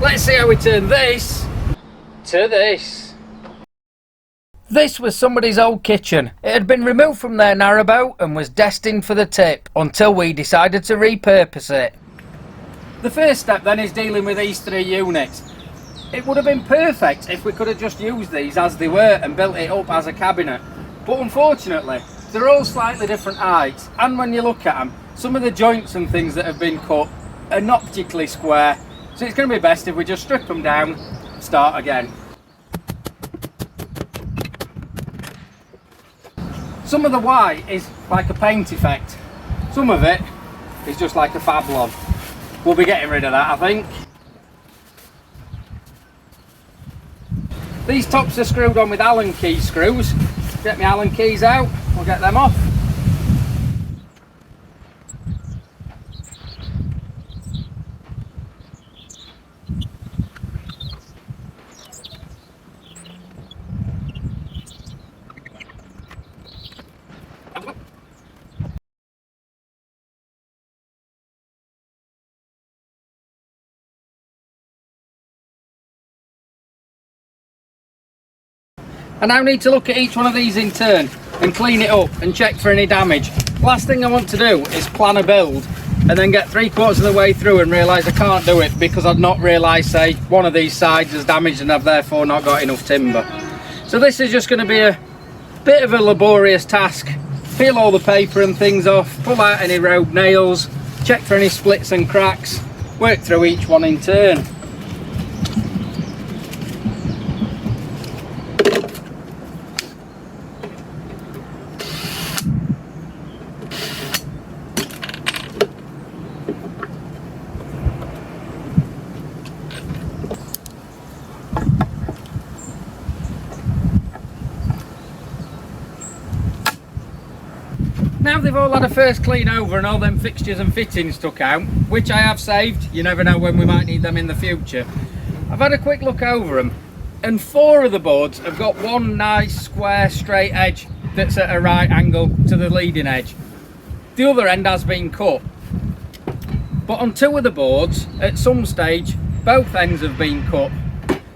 Let's see how we turn this to this. This was somebody's old kitchen. It had been removed from their narrowboat and was destined for the tip until we decided to repurpose it. The first step then is dealing with these three units. It would have been perfect if we could have just used these as they were and built it up as a cabinet, but unfortunately they're all slightly different heights, and when you look at them, some of the joints and things that have been cut are not particularly square, so it's going to be best if we just strip them down, start again. Some of the white is like a paint effect, some of it is just like a fablon. We'll be getting rid of that, I think. These tops are screwed on with Allen key screws. Get my Allen keys out, we'll get them off. I now need to look at each one of these in turn and clean it up and check for any damage. Last thing I want to do is plan a build and then get 3/4 of the way through and realise I can't do it because I've not realised, say, one of these sides is damaged and I've therefore not got enough timber. So this is just going to be a bit of a laborious task. Peel all the paper and things off, pull out any rogue nails, check for any splits and cracks, work through each one in turn. Now they've all had a first clean over and all them fixtures and fittings took out, which I have saved, you never know when we might need them in the future. I've had a quick look over them and 4 of the boards have got one nice square straight edge that's at a right angle to the leading edge. The other end has been cut, but on 2 of the boards at some stage both ends have been cut.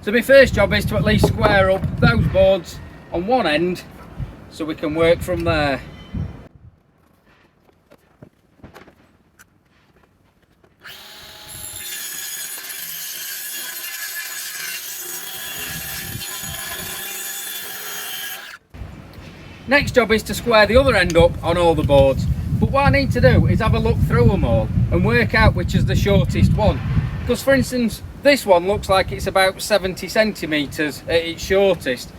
So my first job is to at least square up those boards on one end so we can work from there. Next job is to square the other end up on all the boards, but what I need to do is have a look through them all and work out which is the shortest one, because for instance this one looks like it's about 70 centimetres at its shortest,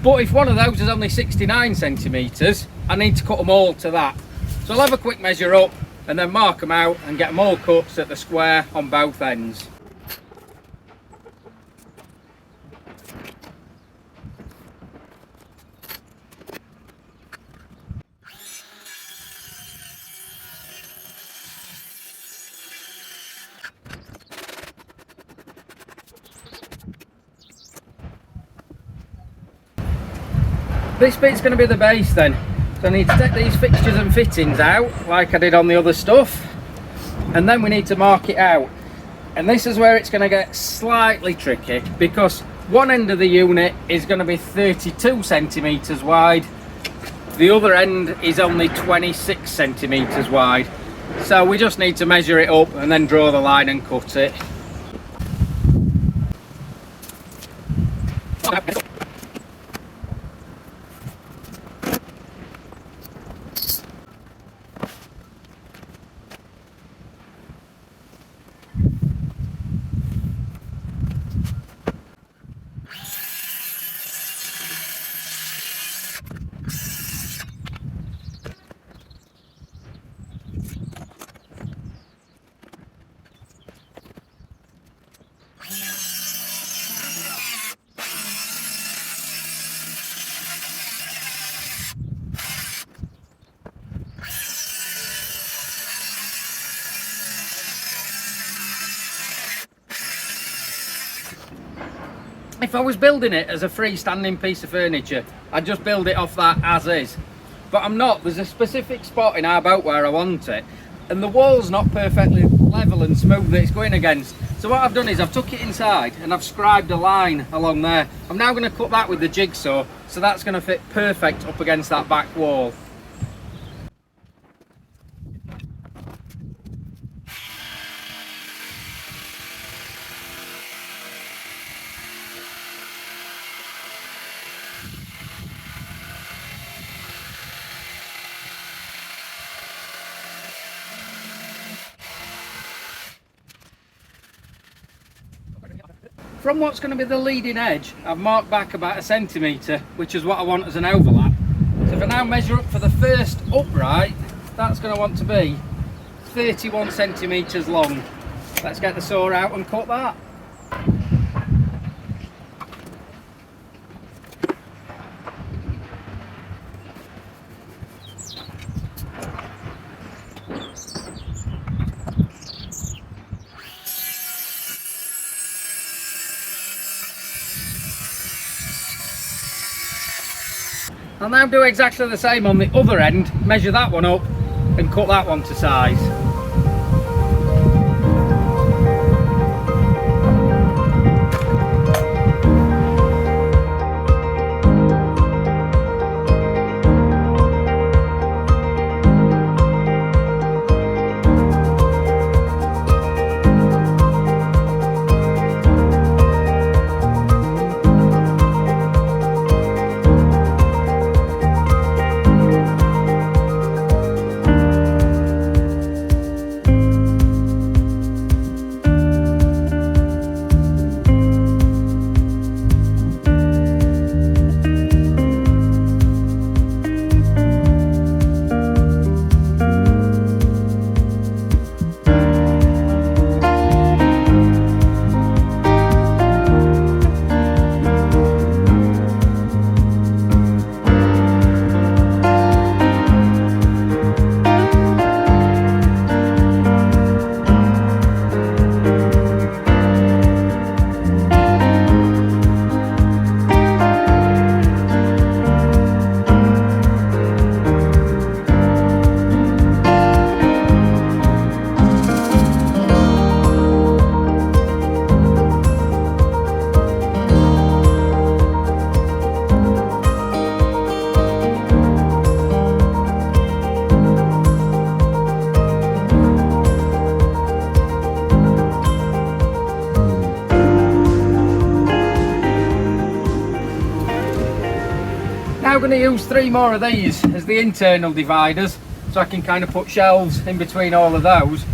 but if one of those is only 69 centimetres I need to cut them all to that. So I'll have a quick measure up and then mark them out and get them all cut at the square on both ends. This bit's going to be the base then, so I need to take these fixtures and fittings out like I did on the other stuff, and then we need to mark it out. And this is where it's going to get slightly tricky, because one end of the unit is going to be 32 centimetres wide, the other end is only 26 centimetres wide, so we just need to measure it up and then draw the line and cut it. If I was building it as a freestanding piece of furniture, I'd just build it off that as is. But I'm not. There's a specific spot in our boat where I want it, and the wall's not perfectly level and smooth that it's going against. So what I've done is I've took it inside and I've scribed a line along there. I'm now going to cut that with the jigsaw, so that's going to fit perfect up against that back wall. From what's going to be the leading edge, I've marked back about 1 centimetre, which is what I want as an overlap. So if I now measure up for the first upright, that's going to want to be 31 centimetres long. Let's get the saw out and cut that. I'll now do exactly the same on the other end, measure that one up and cut that one to size. Now going to use 3 more of these as the internal dividers, so I can kind of put shelves in between all of those.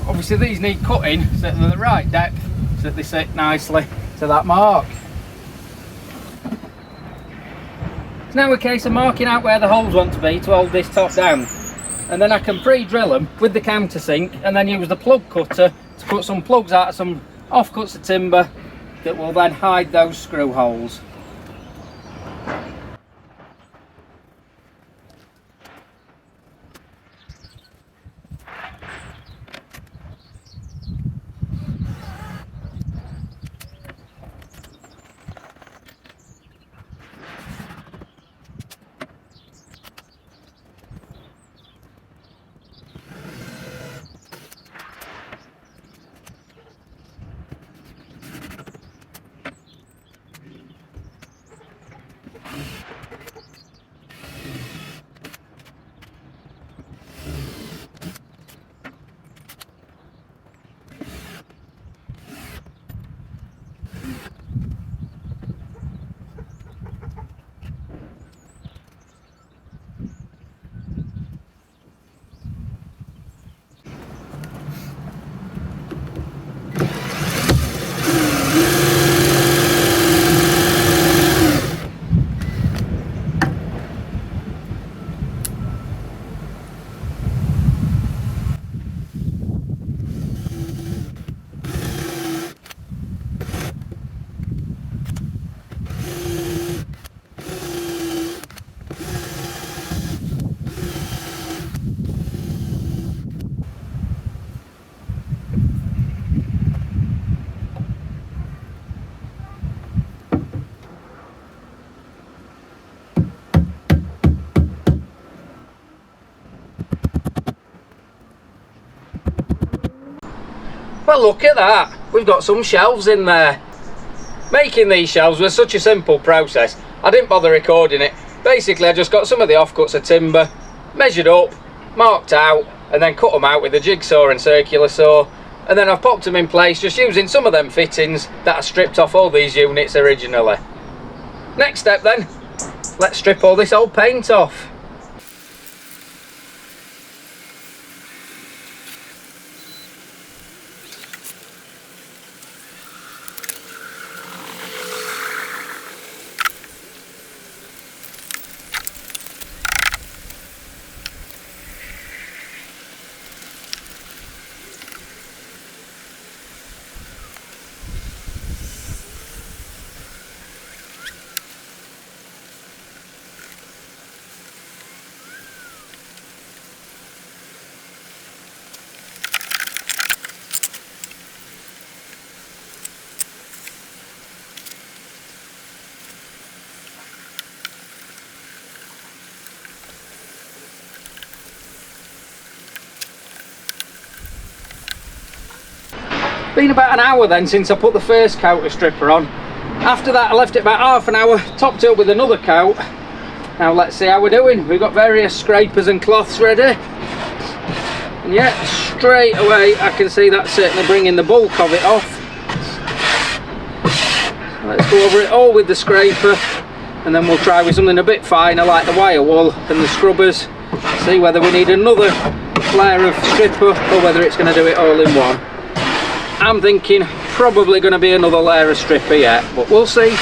Obviously these need cutting so that they're the right depth, so that they sit nicely to that mark. It's now a case of marking out where the holes want to be to hold this top down, and then I can pre-drill them with the countersink and then use the plug cutter to cut some plugs out of some offcuts of timber that will then hide those screw holes. Well, look at that. we've got some shelves in there. Making these shelves was such a simple process, I didn't bother recording it. Basically I just got some of the offcuts of timber, measured up, marked out, and then cut them out with a jigsaw and circular saw, and then I've popped them in place just using some of them fittings that I stripped off all these units originally. Next step then, let's strip all this old paint off. Been about an hour then since I put the first coat of stripper on. After that I left it about half an hour, topped it up with another coat. Now let's see how we're doing. We've got various scrapers and cloths ready. And yeah, straight away I can see that's certainly bringing the bulk of it off. Let's go over it all with the scraper, and then we'll try with something a bit finer like the wire wool and the scrubbers. See whether we need another layer of stripper or whether it's going to do it all in one. I'm thinking probably going to be another layer of stripper yet, but we'll see.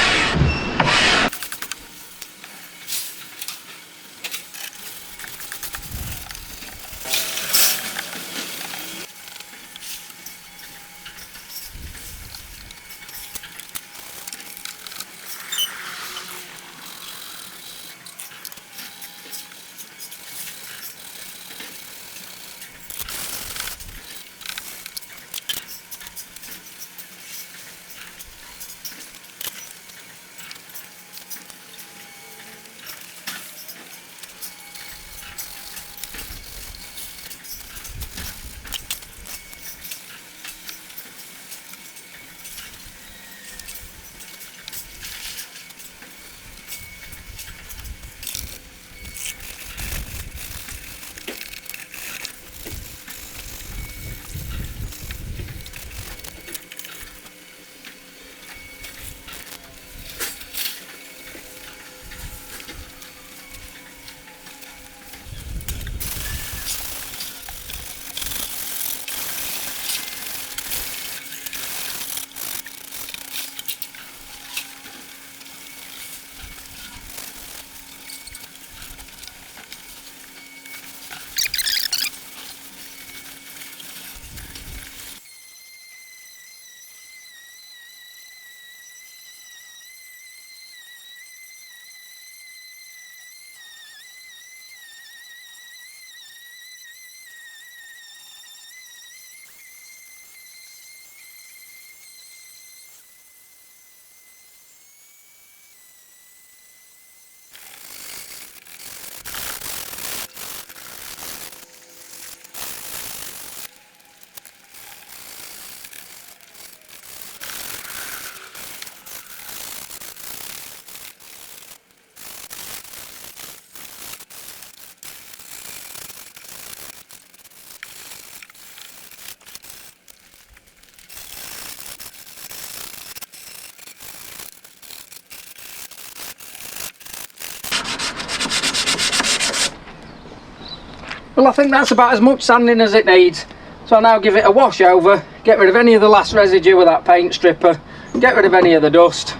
Well, I think that's about as much sanding as it needs. So I'll now give it a wash over, get rid of any of the last residue with that paint stripper, get rid of any of the dust.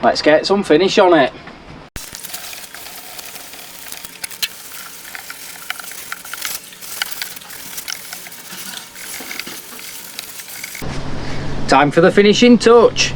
Let's get some finish on it. Time for the finishing touch.